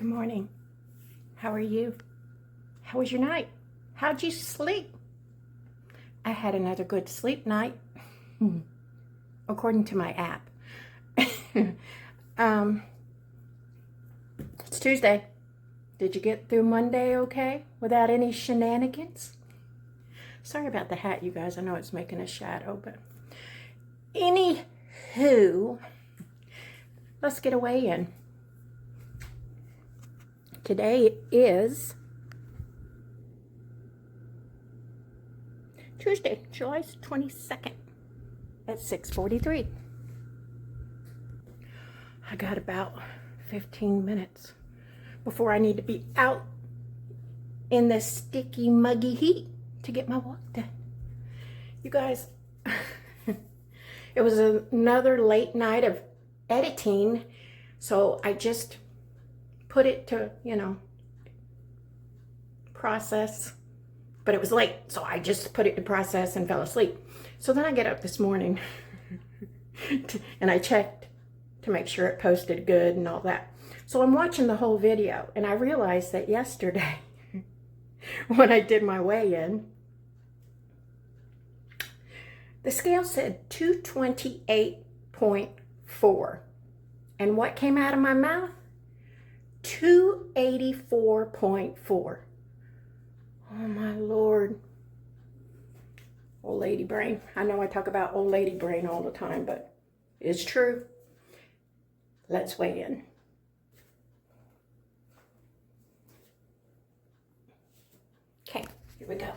Good morning. How are you? How was your night? How'd you sleep? I had another good sleep night, according to my app. It's Tuesday. Did you get through Monday okay without any shenanigans? Sorry about the hat, you guys. I know it's making a shadow, but anywho, let's get away in. Today is Tuesday, July 22nd at 6:43. I got about 15 minutes before I need to be out in the sticky, muggy heat to get my walk done. You guys, it was another late night of editing, so I just put it to, process, but it was late, so I just put it to process and fell asleep. So then I get up this morning and I checked to make sure it posted good and all that. So I'm watching the whole video and I realized that yesterday when I did my weigh-in, the scale said 228.4, and what came out of my mouth? 284.4. Oh my Lord. Old lady brain. I know I talk about old lady brain all the time, but it's true. Let's weigh in. Okay, here we go.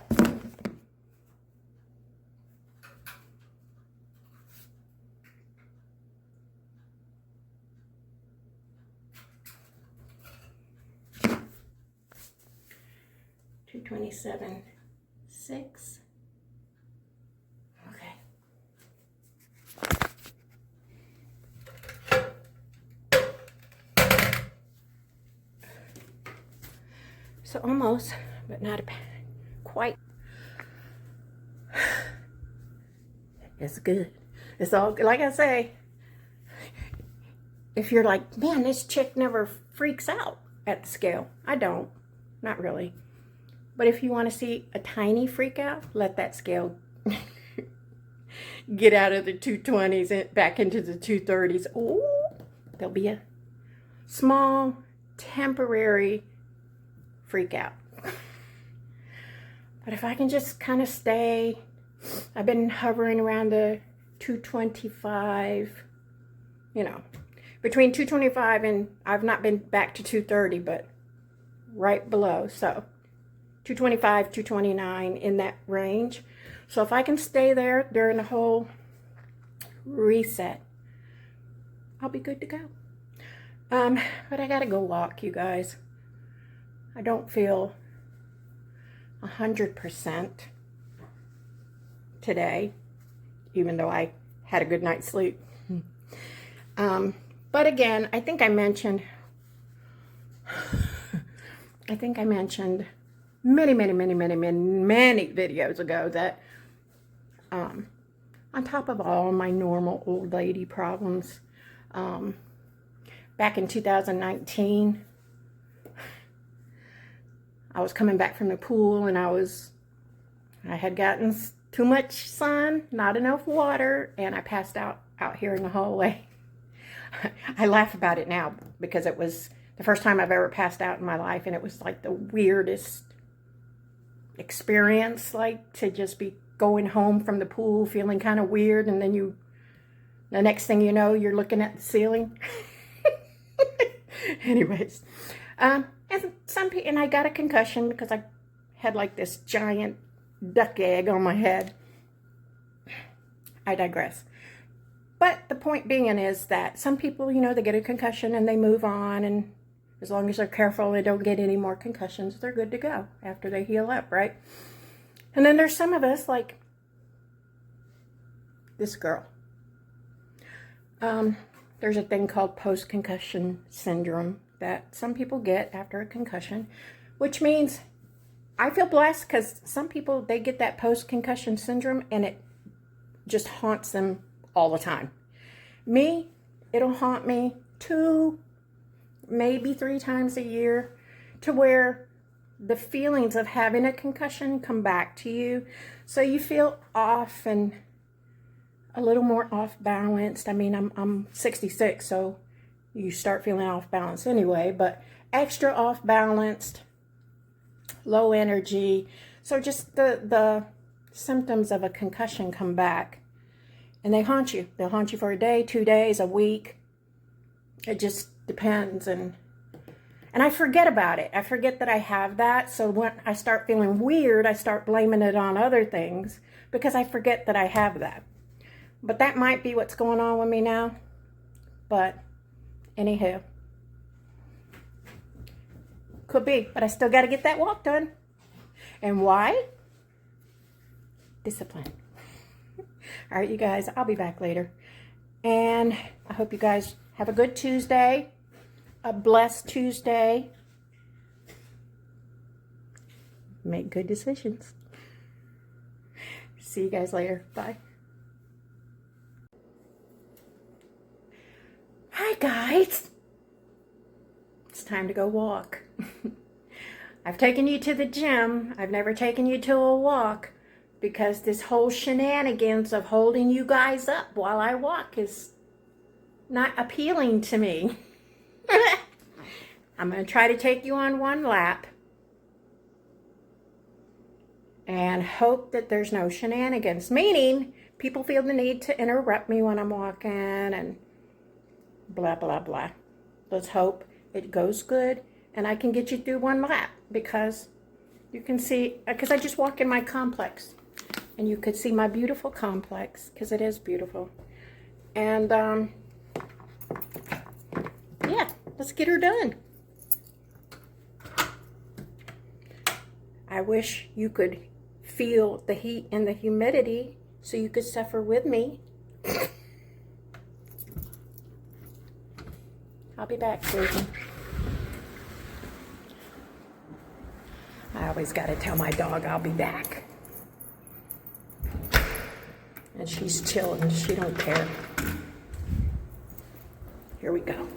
$227.6. Okay. So almost, but not quite. It's good. It's all good. Like I say, if you're like, man, this chick never freaks out at the scale. I don't. Not really. But if you want to see a tiny freak out, let that scale get out of the 220s and back into the 230s. Oh, there'll be a small, temporary freak out. But if I can just kind of stay, I've been hovering around the 225, between 225 and I've not been back to 230, but right below. So 225, 229 in that range. So if I can stay there during the whole reset, I'll be good to go. But I gotta go walk, you guys. I don't feel 100% today, even though I had a good night's sleep. But again, I think I mentioned many videos ago that on top of all my normal old lady problems, back in 2019, I was coming back from the pool and I had gotten too much sun, not enough water, and I passed out here in the hallway. I laugh about it now because it was the first time I've ever passed out in my life, and it was like the weirdest experience, like to just be going home from the pool feeling kind of weird, and then the next thing you know, you're looking at the ceiling. Anyways, and I got a concussion because I had like this giant duck egg on my head. I digress. But the point being is that some people, they get a concussion and they move on, and as long as they're careful and they don't get any more concussions, they're good to go after they heal up, right? And then there's some of us, like this girl. There's a thing called post-concussion syndrome that some people get after a concussion, which means I feel blessed because some people, they get that post-concussion syndrome and it just haunts them all the time. Me, it'll haunt me too. maybe 3 times a year, to where the feelings of having a concussion come back to you. So you feel off and a little more off balanced. I mean, I'm 66, so you start feeling off balance anyway, but extra off balanced, low energy. So just the symptoms of a concussion come back, and they haunt you. They'll haunt you for a day, 2 days, a week. It just depends. And I forget about it. I forget that I have that. So when I start feeling weird, I start blaming it on other things because I forget that I have that. But that might be what's going on with me now. But anywho, could be. But I still got to get that walk done. And why? Discipline. All right, you guys, I'll be back later. And I hope you guys have a good Tuesday. A blessed Tuesday. Make good decisions. See you guys later. Bye. Hi guys. It's time to go walk. I've taken you to the gym. I've never taken you to a walk because this whole shenanigans of holding you guys up while I walk is not appealing to me. I'm going to try to take you on one lap and hope that there's no shenanigans, meaning people feel the need to interrupt me when I'm walking and blah, blah, blah. Let's hope it goes good and I can get you through one lap, because you can see, because I just walk in my complex and you could see my beautiful complex, because it is beautiful. And yeah, let's get her done. I wish you could feel the heat and the humidity so you could suffer with me. I'll be back, Susan. I always got to tell my dog I'll be back. And she's chilling. She don't care. Here we go.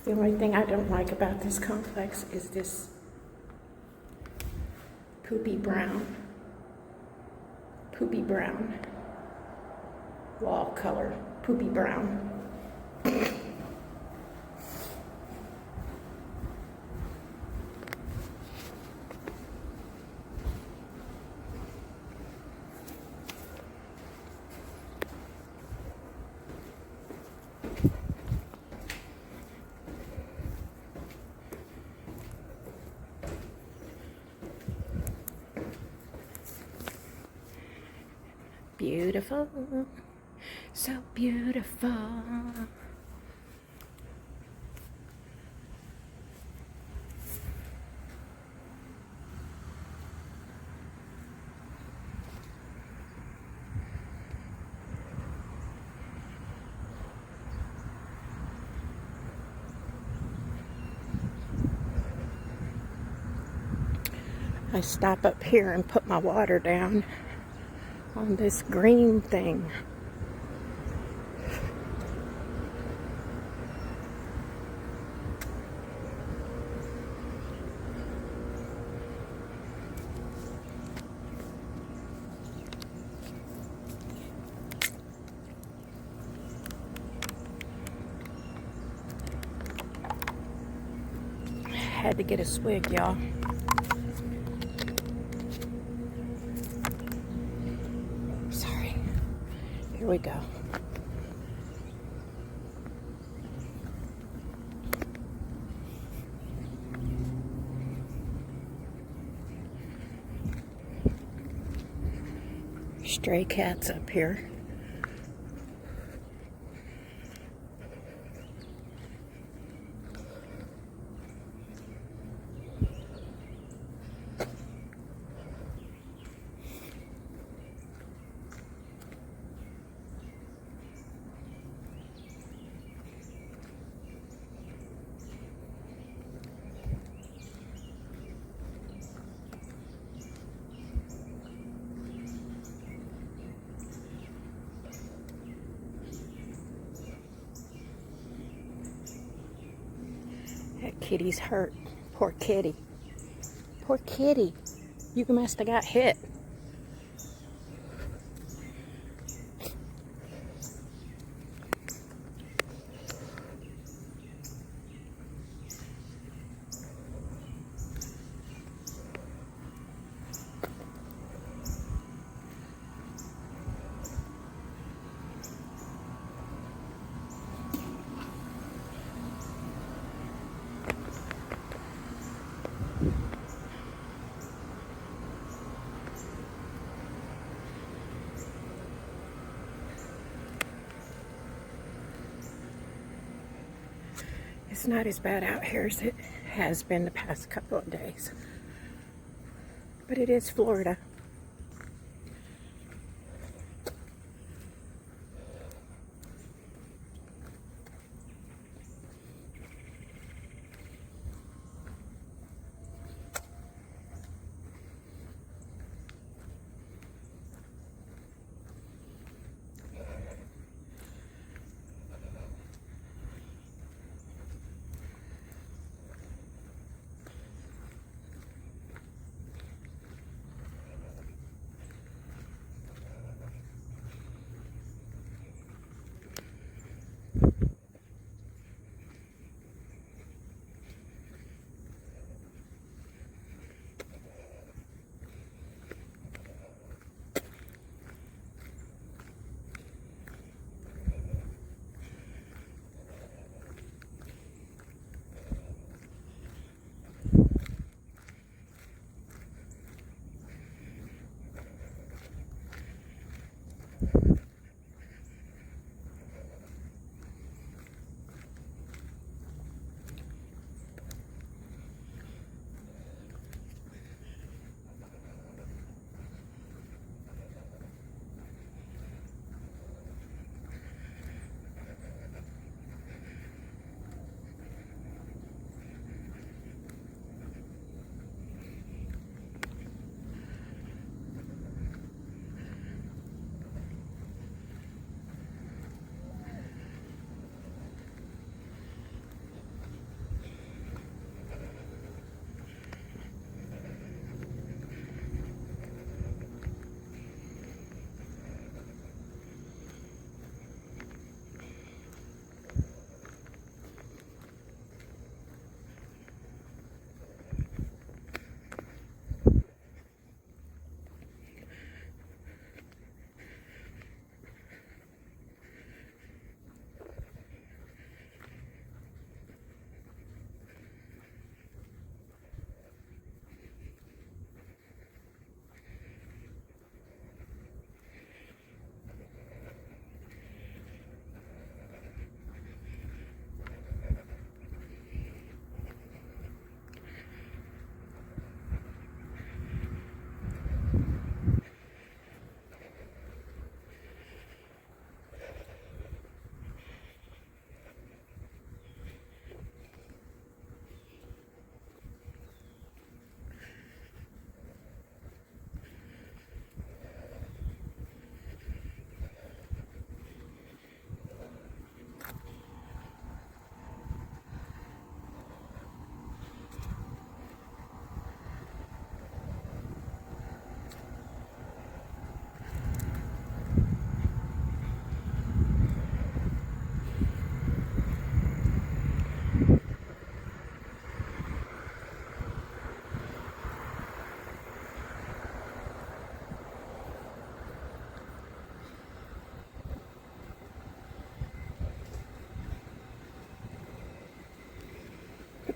The only thing I don't like about this complex is this poopy brown wall color. Poopy brown. Beautiful, so beautiful. I stop up here and put my water down on this green thing. Had to get a swig, y'all. Sorry. Here we go. Stray cats up here. That kitty's hurt. Poor kitty. Poor kitty. You must have got hit. It's not as bad out here as it has been the past couple of days. But it is Florida.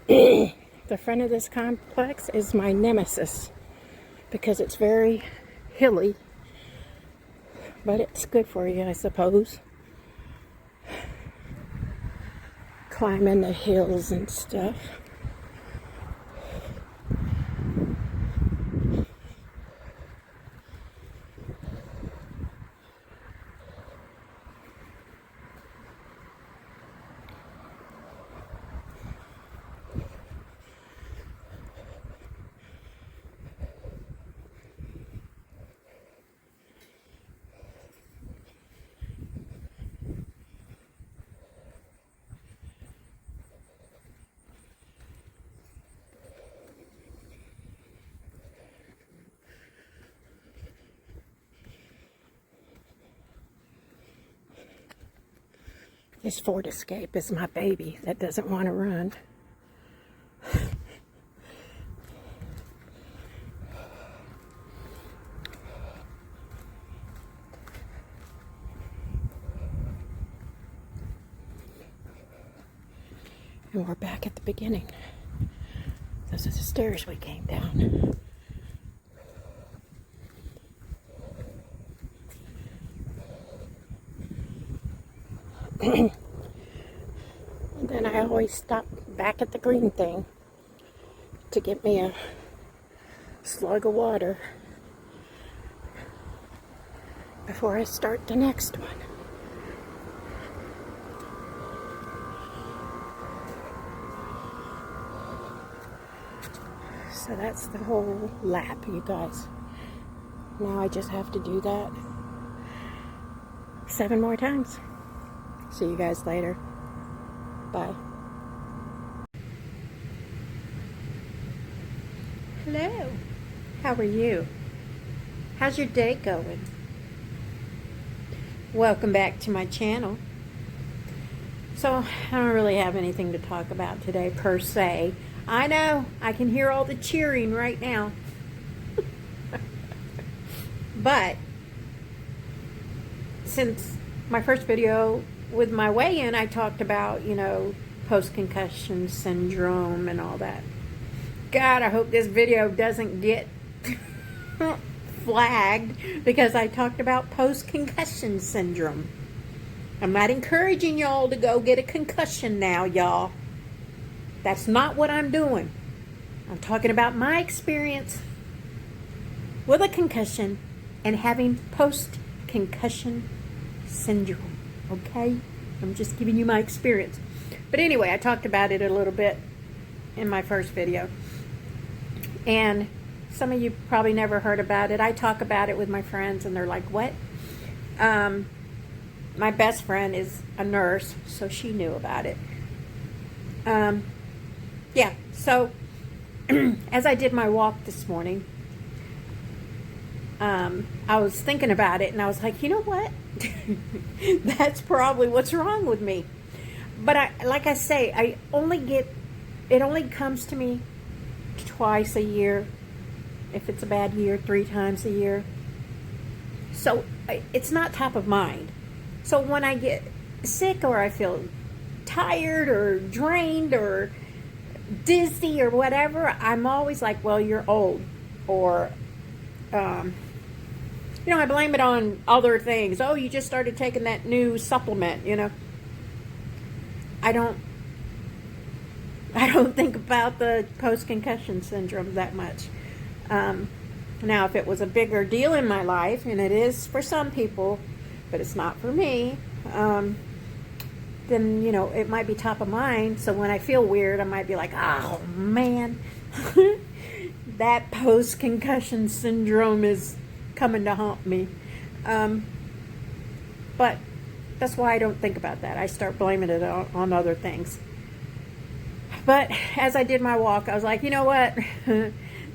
The front of this complex is my nemesis because it's very hilly, but it's good for you, I suppose. Climbing the hills and stuff. This Ford Escape is my baby that doesn't want to run. And we're back at the beginning. Those are the stairs we came down. And then I always stop back at the green thing to get me a slug of water before I start the next one. So that's the whole lap, you guys. Now I just have to do that 7 more times. See you guys later. Bye. Hello. How are you? How's your day going? Welcome back to my channel. So, I don't really have anything to talk about today per se. I know, I can hear all the cheering right now. But, since my first video with my weigh-in, I talked about, you know, post-concussion syndrome and all that. God, I hope this video doesn't get flagged because I talked about post-concussion syndrome. I'm not encouraging y'all to go get a concussion now, y'all. That's not what I'm doing. I'm talking about my experience with a concussion and having post-concussion syndrome. Okay? I'm just giving you my experience. But anyway, I talked about it a little bit in my first video. And some of you probably never heard about it. I talk about it with my friends and they're like, what? My best friend is a nurse, so she knew about it. Yeah, so as I did my walk this morning, I was thinking about it and I was like, you know what? That's probably what's wrong with me. But like I say, it only comes to me twice a year. If it's a bad year, 3 times a year. So it's not top of mind. So when I get sick or I feel tired or drained or dizzy or whatever, I'm always like, well, you're old. Or, you know, I blame it on other things. Oh, you just started taking that new supplement, you know. I don't think about the post-concussion syndrome that much. Now, if it was a bigger deal in my life, and it is for some people, but it's not for me, then, you know, it might be top of mind. So when I feel weird, I might be like, oh, man, that post-concussion syndrome is coming to haunt me. But that's why I don't think about that. I start blaming it on other things. But as I did my walk, I was like, you know what?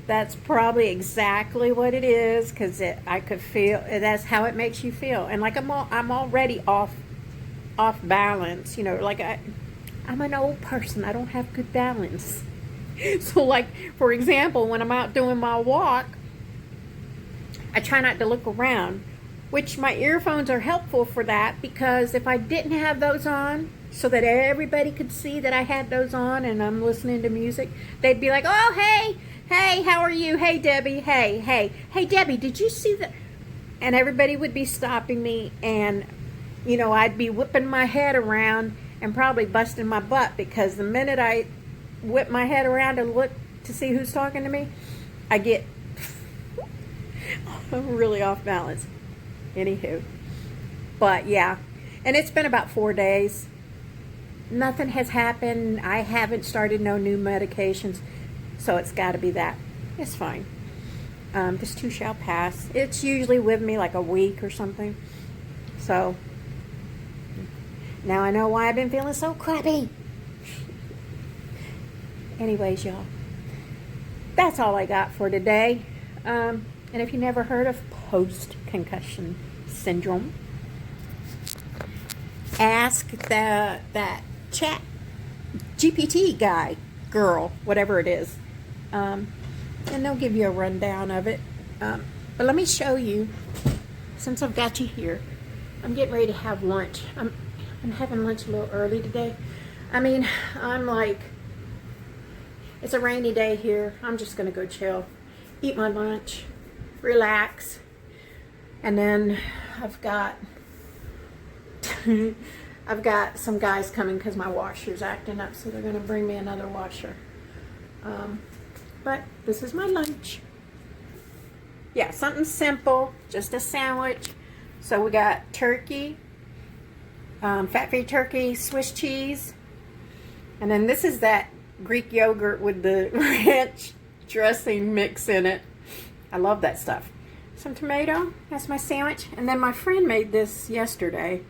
That's probably exactly what it is, because I could feel that's how it makes you feel. And like I'm already off balance, you know. Like I'm an old person. I don't have good balance. So, like, for example, when I'm out doing my walk, I try not to look around, which my earphones are helpful for that, because if I didn't have those on so that everybody could see that I had those on and I'm listening to music, they'd be like, oh, hey, how are you? Hey, Debbie, hey, Debbie, did you see that? And everybody would be stopping me, and, you know, I'd be whipping my head around and probably busting my butt, because the minute I whip my head around and look to see who's talking to me, I get really off balance. Anywho, but yeah, and it's been about 4 days. Nothing has happened. I haven't started no new medications, so it's got to be that. It's fine. This too shall pass. It's usually with me like a week or something. So now I know why I've been feeling so crappy. Anyways, y'all, that's all I got for today. And if you never heard of post-concussion syndrome, ask that chat GPT guy, girl, whatever it is, and they'll give you a rundown of it. But let me show you, since I've got you here. I'm getting ready to have lunch. I'm having lunch a little early today. I mean, I'm like, it's a rainy day here. I'm just gonna go chill, eat my lunch, relax, and then I've got I've got some guys coming because my washer's acting up, so they're gonna bring me another washer. But this is my lunch. Yeah, something simple, just a sandwich. So we got turkey, fat-free turkey, Swiss cheese, and then this is that Greek yogurt with the ranch dressing mix in it. I love that stuff. Some tomato, that's my sandwich. And then my friend made this yesterday.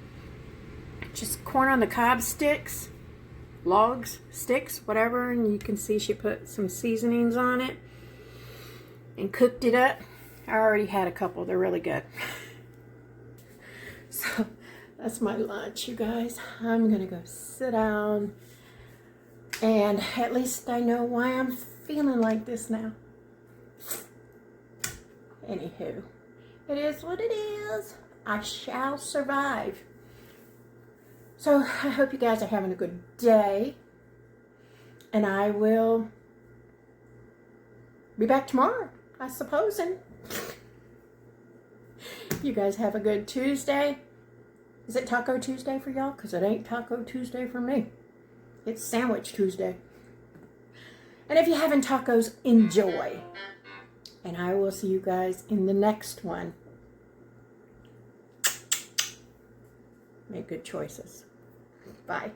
Just corn on the cob sticks, logs, sticks, whatever. And you can see she put some seasonings on it and cooked it up. I already had a couple, they're really good. So that's my lunch, you guys. I'm gonna go sit down, and at least I know why I'm feeling like this now. Anywho, it is what it is. I shall survive. So I hope you guys are having a good day, and I will be back tomorrow, I suppose. And you guys have a good Tuesday. Is it Taco Tuesday for y'all? Because it ain't Taco Tuesday for me. It's Sandwich Tuesday. And if you're having tacos, enjoy. And I will see you guys in the next one. Make good choices. Bye.